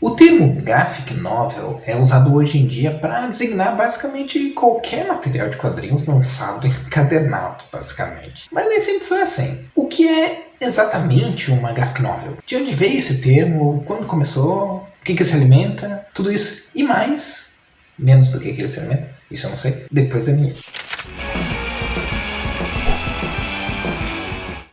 O termo graphic novel é usado hoje em dia para designar basicamente qualquer material de quadrinhos lançado encadernado, basicamente. Mas nem sempre foi assim. O que é exatamente uma graphic novel? De onde veio esse termo? Quando começou? O que se alimenta? Tudo isso e mais, menos do que ele se alimenta, isso eu não sei, depois da minha.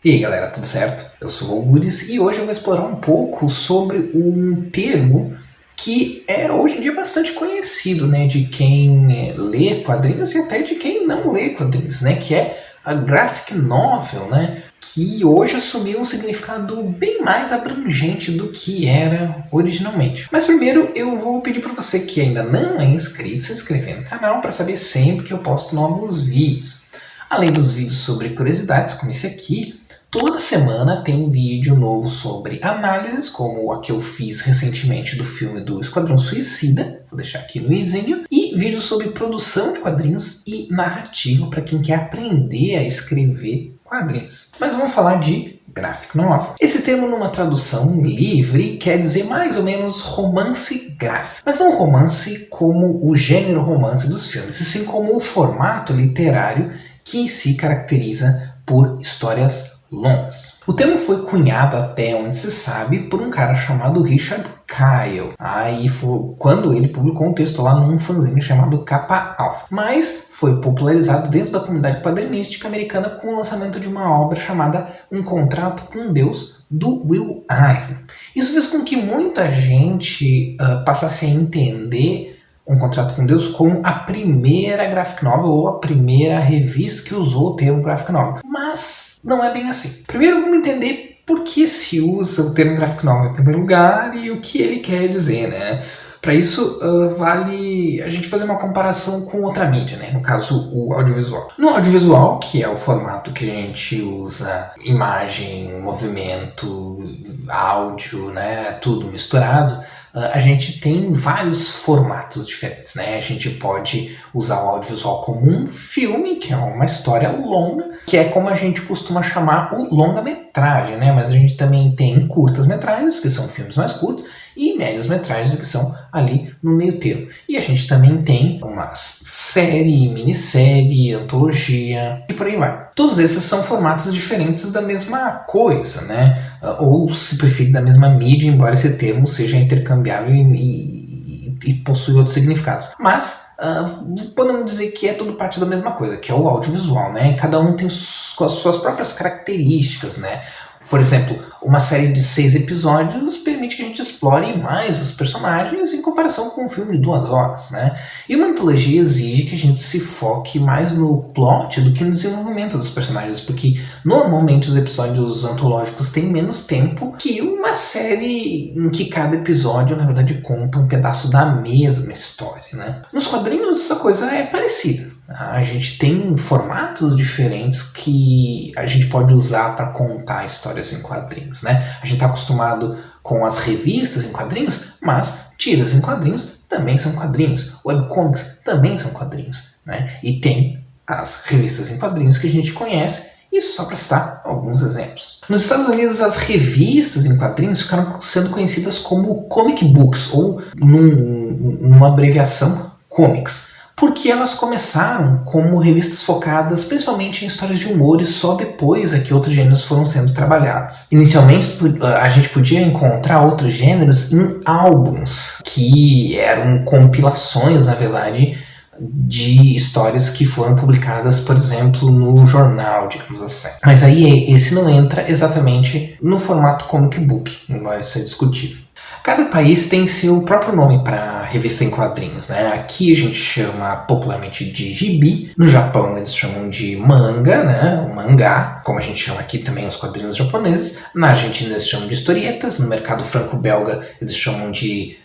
E aí galera, tudo certo? Eu sou o Algures e hoje eu vou explorar um pouco sobre um termo que é hoje em dia bastante conhecido, né, de quem lê quadrinhos e até de quem não lê quadrinhos, né, que é a graphic novel, né, que hoje assumiu um significado bem mais abrangente do que era originalmente. Mas primeiro eu vou pedir para você que ainda não é inscrito, se inscrever no canal para saber sempre que eu posto novos vídeos. Além dos vídeos sobre curiosidades, como esse aqui, toda semana tem vídeo novo sobre análises, como a que eu fiz recentemente do filme do Esquadrão Suicida, vou deixar aqui no izinho, e vídeos sobre produção de quadrinhos e narrativa para quem quer aprender a escrever quadrinhos. Mas vamos falar de graphic novel. Esse termo, numa tradução livre, quer dizer mais ou menos romance gráfico. Mas não romance como o gênero romance dos filmes, e sim como o formato literário que em si caracteriza por histórias longas. O termo foi cunhado, até onde se sabe, por um cara chamado Richard Kyle. Aí foi quando ele publicou um texto lá num fanzine chamado Kappa Alpha. Mas foi popularizado dentro da comunidade quadrinística americana com o lançamento de uma obra chamada Um Contrato com Deus, do Will Eisner. Isso fez com que muita gente passasse a entender Um Contrato com Deus como a primeira graphic novel ou a primeira revista que usou o termo graphic novel. Mas não é bem assim. Primeiro vamos entender por que se usa o termo graphic novel em primeiro lugar e o que ele quer dizer, né? Para isso, vale a gente fazer uma comparação com outra mídia, né? No caso, o audiovisual. No audiovisual, que é o formato que a gente usa imagem, movimento, áudio, né? Tudo misturado, a gente tem vários formatos diferentes, né? A gente pode usar o audiovisual como um filme, que é uma história longa, que é como a gente costuma chamar o longa-metragem, né? Mas a gente também tem curtas-metragens, que são filmes mais curtos, e médias-metragens, que são ali no meio termo. E a gente também tem uma série, minissérie, antologia e por aí vai. Todos esses são formatos diferentes da mesma coisa, né? Ou, se preferir, da mesma mídia, embora esse termo seja intercambiável e possui outros significados. Mas podemos dizer que é tudo parte da mesma coisa, que é o audiovisual, né? Cada um tem as suas próprias características, né? Por exemplo, uma série de 6 episódios permite que a gente explore mais os personagens em comparação com um filme de 2 horas, né? E uma antologia exige que a gente se foque mais no plot do que no desenvolvimento dos personagens, porque normalmente os episódios antológicos têm menos tempo que uma série em que cada episódio, na verdade, conta um pedaço da mesma história, né? Nos quadrinhos essa coisa é parecida. A gente tem formatos diferentes que a gente pode usar para contar histórias em quadrinhos, né? A gente está acostumado com as revistas em quadrinhos, mas tiras em quadrinhos também são quadrinhos. Webcomics também são quadrinhos, né? E tem as revistas em quadrinhos que a gente conhece, isso só para citar alguns exemplos. Nos Estados Unidos, as revistas em quadrinhos ficaram sendo conhecidas como comic books, ou numa abreviação, comics. Porque elas começaram como revistas focadas principalmente em histórias de humor e só depois é que outros gêneros foram sendo trabalhados. Inicialmente a gente podia encontrar outros gêneros em álbuns, que eram compilações, na verdade, de histórias que foram publicadas, por exemplo, no jornal, digamos assim. Mas aí esse não entra exatamente no formato comic book, embora isso seja discutível. Cada país tem seu próprio nome para revista em quadrinhos, né? Aqui a gente chama popularmente de gibi, no Japão eles chamam de manga, né? O mangá, como a gente chama aqui também os quadrinhos japoneses. Na Argentina eles chamam de historietas, no mercado franco-belga eles chamam de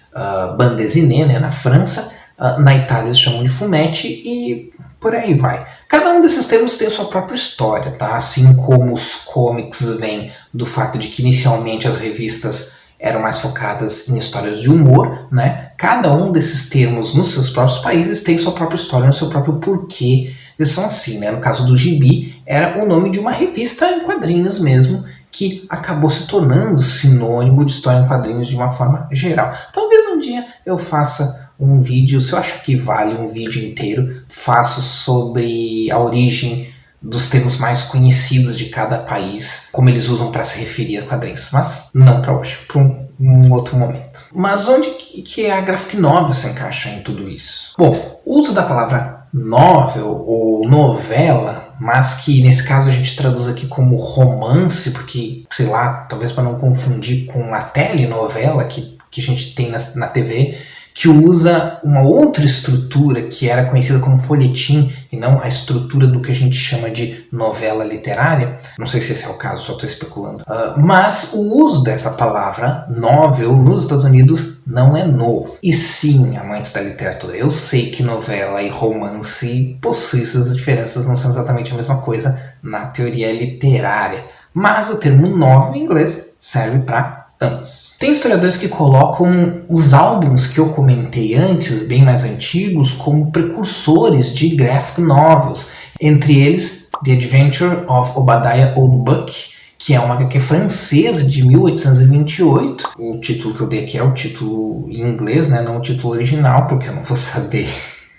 bande dessinée, né? Na França, na Itália eles chamam de fumetti e por aí vai. Cada um desses termos tem a sua própria história, tá? Assim como os comics vêm do fato de que inicialmente as revistas eram mais focadas em histórias de humor, né? Cada um desses termos nos seus próprios países tem sua própria história, no seu próprio porquê eles são assim, né? No caso do gibi, era o nome de uma revista em quadrinhos mesmo, que acabou se tornando sinônimo de história em quadrinhos de uma forma geral. Talvez um dia eu faça um vídeo, se eu acho que vale um vídeo inteiro, faço sobre a origem dos termos mais conhecidos de cada país, como eles usam para se referir a quadrinhos, mas não para hoje, para um outro momento. Mas onde que a graphic novel se encaixa em tudo isso? Bom, o uso da palavra novel ou novela, mas que nesse caso a gente traduz aqui como romance, porque, sei lá, talvez para não confundir com a telenovela que a gente tem na TV, que usa uma outra estrutura que era conhecida como folhetim e não a estrutura do que a gente chama de novela literária. Não sei se esse é o caso, só estou especulando. Mas o uso dessa palavra novel nos Estados Unidos não é novo. E sim, amantes da literatura, eu sei que novela e romance possuem suas diferenças, não são exatamente a mesma coisa na teoria literária. Mas o termo novel em inglês serve para ambos. Tem historiadores que colocam os álbuns que eu comentei antes, bem mais antigos, como precursores de graphic novels. Entre eles, The Adventure of Obadiah Oldbuck, que é uma HQ francesa de 1828. O título que eu dei aqui é o título em inglês, né? Não o título original, porque eu não vou saber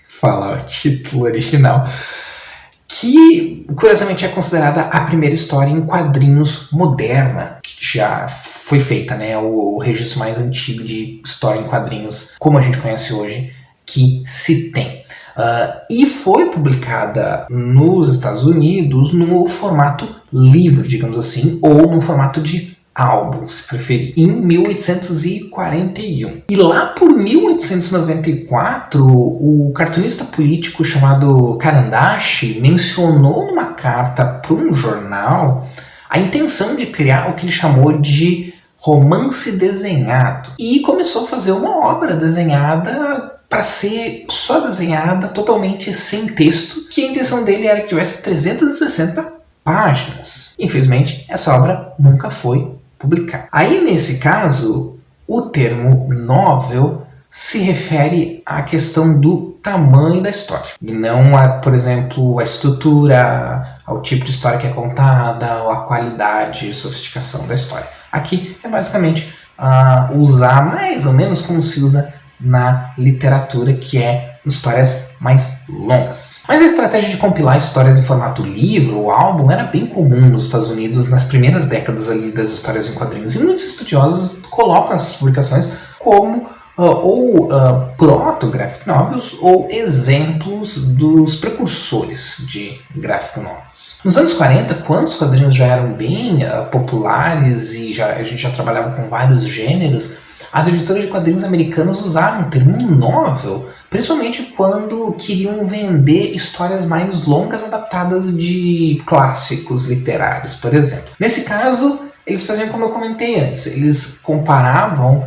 falar o título original. Que, curiosamente, é considerada a primeira história em quadrinhos moderna, que já foi feita, né? O registro mais antigo de história em quadrinhos, como a gente conhece hoje, que se tem. E foi publicada nos Estados Unidos no formato livro, digamos assim, ou no formato de álbum, se preferir, em 1841. E lá por 1894, o cartunista político chamado Carandache mencionou numa carta para um jornal a intenção de criar o que ele chamou de romance desenhado. E começou a fazer uma obra desenhada para ser só desenhada, totalmente sem texto, que a intenção dele era que tivesse 360 páginas. Infelizmente, essa obra nunca foi publicada. Aí, nesse caso, o termo novel se refere à questão do tamanho da história. E não a, por exemplo, a estrutura, ao tipo de história que é contada, ou a qualidade e sofisticação da história. Aqui é basicamente usar mais ou menos como se usa na literatura, que é histórias mais longas. Mas a estratégia de compilar histórias em formato livro ou álbum era bem comum nos Estados Unidos nas primeiras décadas ali das histórias em quadrinhos, e muitos estudiosos colocam essas publicações como proto-graphic novels ou exemplos dos precursores de graphic novels. Nos anos 40, quando os quadrinhos já eram bem populares e a gente já trabalhava com vários gêneros, as editoras de quadrinhos americanas usaram o termo novel, principalmente quando queriam vender histórias mais longas adaptadas de clássicos literários, por exemplo. Nesse caso, eles faziam como eu comentei antes, eles comparavam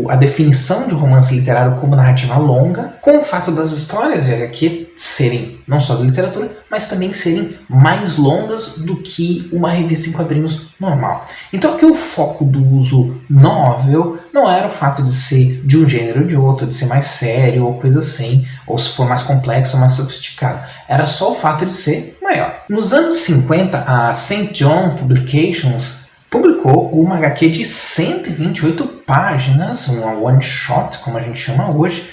a definição de romance literário como narrativa longa com o fato das histórias de HQ serem não só de literatura, mas também serem mais longas do que uma revista em quadrinhos normal. Então aqui o foco do uso novel não era o fato de ser de um gênero ou de outro, de ser mais sério ou coisa assim, ou se for mais complexo ou mais sofisticado. Era só o fato de ser maior. Nos anos 50, a St. John Publications publicou uma HQ de 128 páginas, uma one-shot, como a gente chama hoje,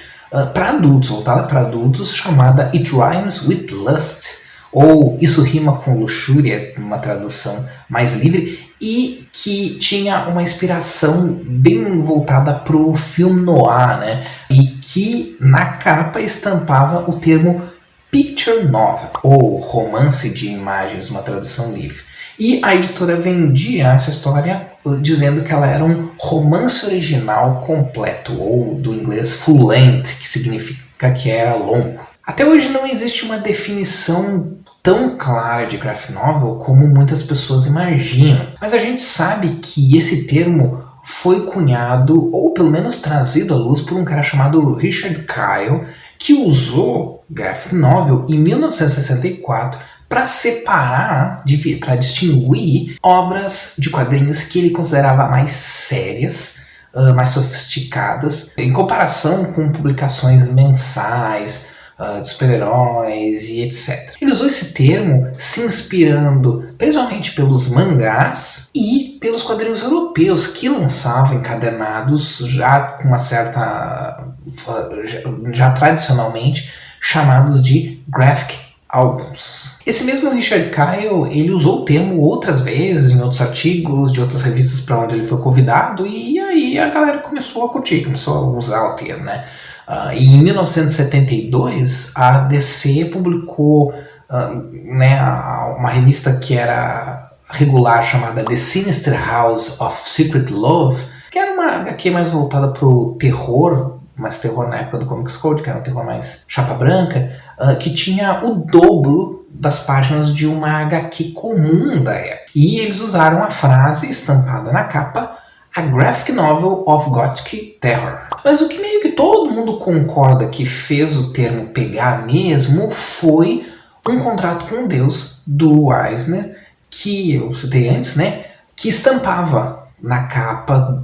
para adultos, voltada para adultos, chamada It Rhymes with Lust, ou Isso Rima com Luxúria, uma tradução mais livre, e que tinha uma inspiração bem voltada para o filme noir, né? E que na capa estampava o termo Picture Novel, ou romance de imagens, uma tradução livre. E a editora vendia essa história dizendo que ela era um romance original completo, ou do inglês full length, que significa que era longo. Até hoje não existe uma definição tão clara de graphic novel como muitas pessoas imaginam, mas a gente sabe que esse termo foi cunhado, ou pelo menos trazido à luz, por um cara chamado Richard Kyle, que usou graphic novel em 1964 para separar, para distinguir obras de quadrinhos que ele considerava mais sérias, mais sofisticadas, em comparação com publicações mensais, de super-heróis e etc. Ele usou esse termo se inspirando principalmente pelos mangás e pelos quadrinhos europeus que lançavam encadernados já com uma certa... já tradicionalmente chamados de graphic albums. Esse mesmo Richard Kyle, ele usou o termo outras vezes em outros artigos de outras revistas para onde ele foi convidado, e aí a galera começou a curtir, começou a usar o termo, né? E em 1972 a DC publicou uma revista que era regular chamada The Sinister House of Secret Love, que era uma HQ mais voltada pro terror, mas terror na época do Comics Code, que era um terror mais chapa branca, que tinha o dobro das páginas de uma HQ comum da época. E eles usaram a frase estampada na capa, A Graphic Novel of Gothic Terror. Mas o que meio que todo mundo concorda que fez o termo pegar mesmo foi um contrato com Deus do Eisner, que eu citei antes, né, que estampava na capa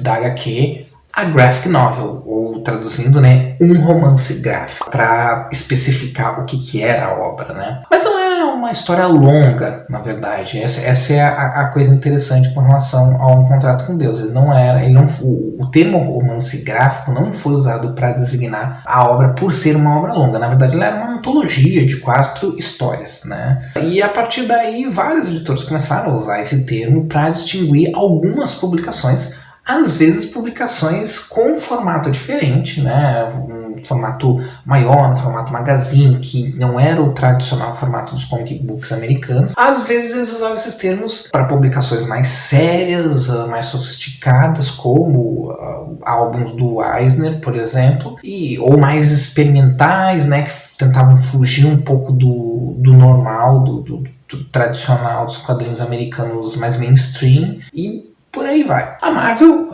da HQ a graphic novel, ou traduzindo, né, um romance gráfico, para especificar o que era a obra, né. Mas não é uma história longa, na verdade. Essa é a coisa interessante com relação a um contrato com Deus. O termo romance gráfico não foi usado para designar a obra por ser uma obra longa. Na verdade, ela era uma antologia de 4 histórias, né. E a partir daí, vários editores começaram a usar esse termo para distinguir algumas publicações, às vezes publicações com um formato diferente, né? Um formato maior, um formato magazine, que não era o tradicional formato dos comic books americanos. Às vezes eles usavam esses termos para publicações mais sérias, mais sofisticadas, como álbuns do Eisner, por exemplo, ou mais experimentais, né? Que tentavam fugir um pouco do normal, do tradicional dos quadrinhos americanos mais mainstream, e por aí vai. A Marvel,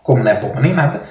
como não é pouco nem nada,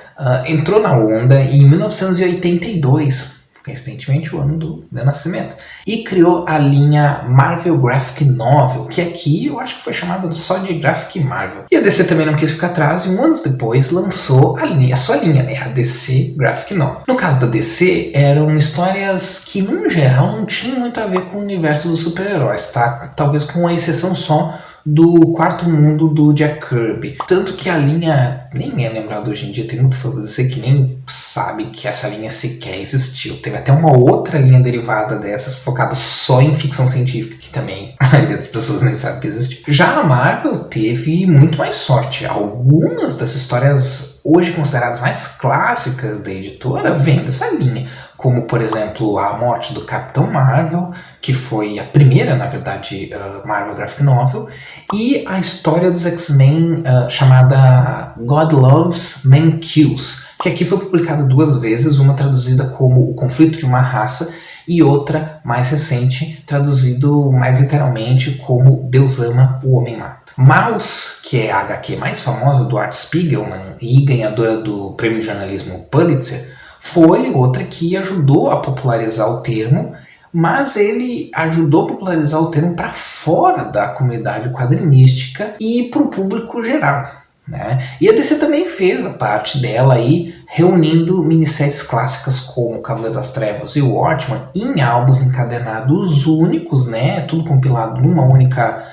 entrou na onda em 1982, coincidentemente o ano do meu nascimento, e criou a linha Marvel Graphic Novel, que aqui eu acho que foi chamada só de Graphic Marvel. E a DC também não quis ficar atrás, e anos depois lançou a sua linha, né, a DC Graphic Novel. No caso da DC, eram histórias que, no geral, não tinham muito a ver com o universo dos super-heróis, tá? Talvez com a exceção só do Quarto Mundo do Jack Kirby. Tanto que a linha nem é lembrada hoje em dia, tem muito fã do DC que nem sabe que essa linha sequer existiu. Teve até uma outra linha derivada dessas, focada só em ficção científica, que também a maioria das pessoas nem sabe que existiu. Já a Marvel teve muito mais sorte. Algumas das histórias hoje consideradas mais clássicas da editora vêm dessa linha, como, por exemplo, a morte do Capitão Marvel, que foi a primeira, na verdade, Marvel Graphic Novel, e a história dos X-Men chamada God Loves, Man Kills, que aqui foi publicada 2 vezes, uma traduzida como O Conflito de uma Raça, e outra, mais recente, traduzido mais literalmente como Deus Ama, o Homem Mata. Maus, que é a HQ mais famosa do Art Spiegelman e ganhadora do Prêmio de Jornalismo Pulitzer, foi outra que ajudou a popularizar o termo, mas ele ajudou a popularizar o termo para fora da comunidade quadrinística e para o público geral, né? E a DC também fez a parte dela aí, reunindo minisséries clássicas como Cavaleiro das Trevas e Watchmen em álbuns encadernados únicos, né? Tudo compilado numa única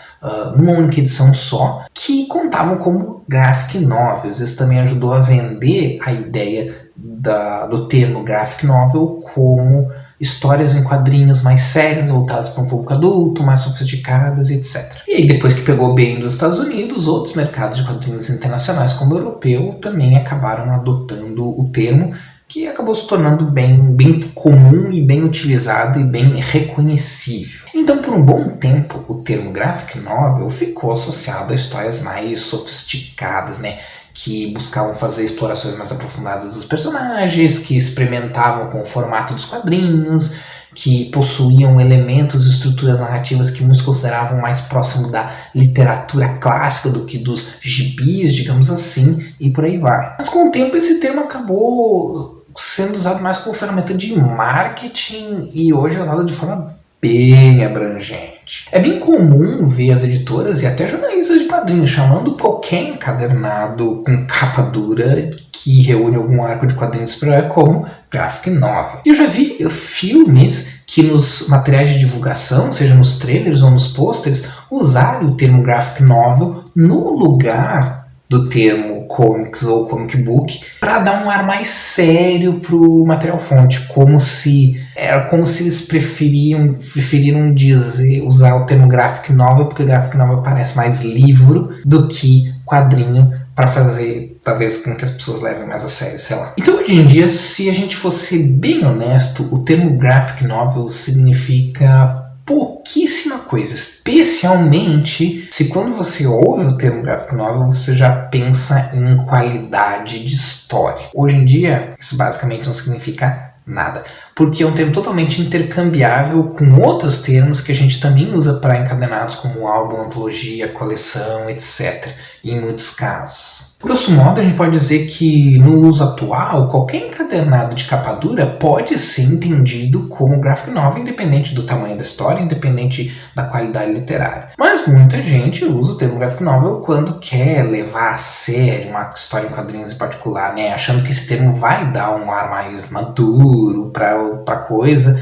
edição só, que contavam como graphic novels. Isso também ajudou a vender a ideia do termo graphic novel como histórias em quadrinhos mais sérias, voltadas para um público adulto, mais sofisticadas, etc. E aí, depois que pegou bem nos Estados Unidos, outros mercados de quadrinhos internacionais, como o europeu, também acabaram adotando o termo, que acabou se tornando bem comum e bem utilizado e bem reconhecível. Então, por um bom tempo, o termo graphic novel ficou associado a histórias mais sofisticadas, né? Que buscavam fazer explorações mais aprofundadas dos personagens, que experimentavam com o formato dos quadrinhos, que possuíam elementos e estruturas narrativas que muitos consideravam mais próximo da literatura clássica do que dos gibis, digamos assim, e por aí vai. Mas com o tempo esse termo acabou sendo usado mais como ferramenta de marketing e hoje é usado de forma bem abrangente. É bem comum ver as editoras e até jornalistas de quadrinhos chamando qualquer encadernado com capa dura que reúne algum arco de quadrinhos de super-herói como graphic novel. E eu já vi filmes que nos materiais de divulgação, seja nos trailers ou nos posters, usarem o termo graphic novel no lugar do termo comics ou comic book para dar um ar mais sério pro material fonte, como se eles preferiram usar o termo graphic novel, porque graphic novel parece mais livro do que quadrinho, para fazer, talvez, com que as pessoas levem mais a sério, sei lá. Então, hoje em dia, se a gente fosse bem honesto, o termo graphic novel significa pouquíssima coisa, especialmente se quando você ouve o termo graphic novel, você já pensa em qualidade de história. Hoje em dia, isso basicamente não significa nada, porque é um termo totalmente intercambiável com outros termos que a gente também usa para encadenados como álbum, antologia, coleção, etc. em muitos casos. Grosso modo, a gente pode dizer que no uso atual, qualquer encadernado de capa dura pode ser entendido como graphic novel, independente do tamanho da história, independente da qualidade literária. Mas muita gente usa o termo graphic novel quando quer levar a sério uma história em quadrinhos em particular, né? Achando que esse termo vai dar um ar mais maduro para coisa.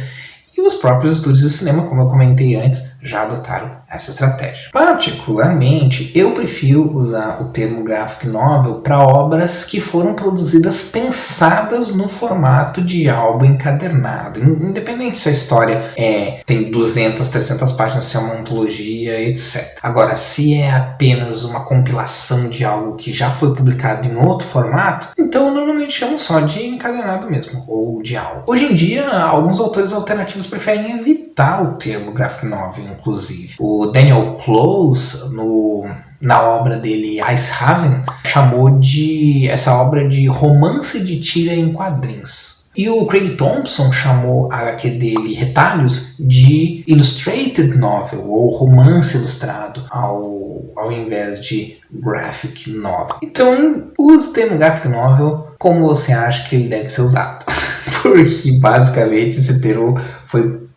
E os próprios estúdios de cinema, como eu comentei antes, já adotaram essa estratégia. Particularmente, eu prefiro usar o termo graphic novel para obras que foram produzidas pensadas no formato de álbum encadernado. Independente se a história tem 200, 300 páginas, se é uma antologia, etc. Agora, se é apenas uma compilação de algo que já foi publicado em outro formato, então eu normalmente chamo só de encadernado mesmo, ou de álbum. Hoje em dia, alguns autores alternativos preferem evitar o termo graphic novel, inclusive. O Daniel Close, na obra dele Icehaven, chamou essa obra de romance de tira em quadrinhos. E o Craig Thompson chamou a HQ dele, Retalhos, de Illustrated Novel, ou romance ilustrado, ao invés de Graphic Novel. Então, use o termo Graphic Novel como você acha que ele deve ser usado. Porque, basicamente, esse termo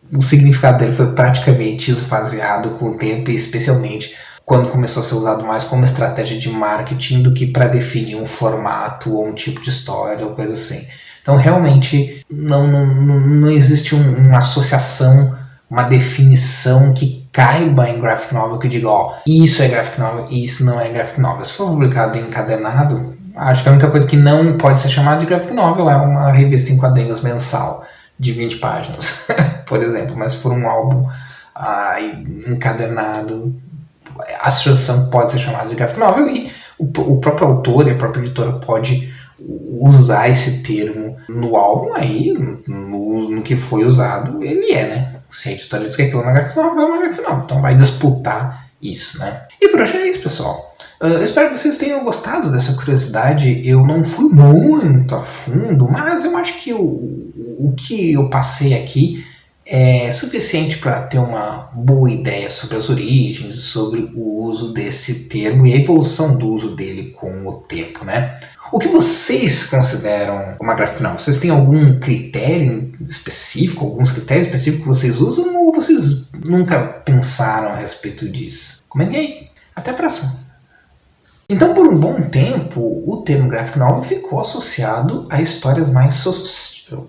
o significado dele foi praticamente esvaziado com o tempo, e especialmente quando começou a ser usado mais como estratégia de marketing do que para definir um formato ou um tipo de história ou coisa assim. Então, realmente, não existe uma associação, uma definição que caiba em graphic novel que diga, isso é graphic novel e isso não é graphic novel. Se for publicado em encadernado, acho que a única coisa que não pode ser chamada de graphic novel é uma revista em quadrinhos mensal de 20 páginas, por exemplo. Mas se for um álbum encadernado, a associação pode ser chamada de graphic novel, e o próprio autor e a própria editora pode usar esse termo no álbum, aí no que foi usado ele né? Se a editora diz que aquilo é uma graphic novel, é uma graphic novel, então vai disputar isso, né? E por hoje é isso, pessoal. Eu espero que vocês tenham gostado dessa curiosidade. Eu não fui muito a fundo, mas eu acho que o que eu passei aqui é suficiente para ter uma boa ideia sobre as origens, sobre o uso desse termo e a evolução do uso dele com o tempo, né? O que vocês consideram uma graphic novel? Vocês têm algum critério específico, alguns critérios específicos que vocês usam, ou vocês nunca pensaram a respeito disso? Comentem aí. Até a próxima! Então, por um bom tempo, o termo graphic novel ficou associado a histórias mais sofisticadas.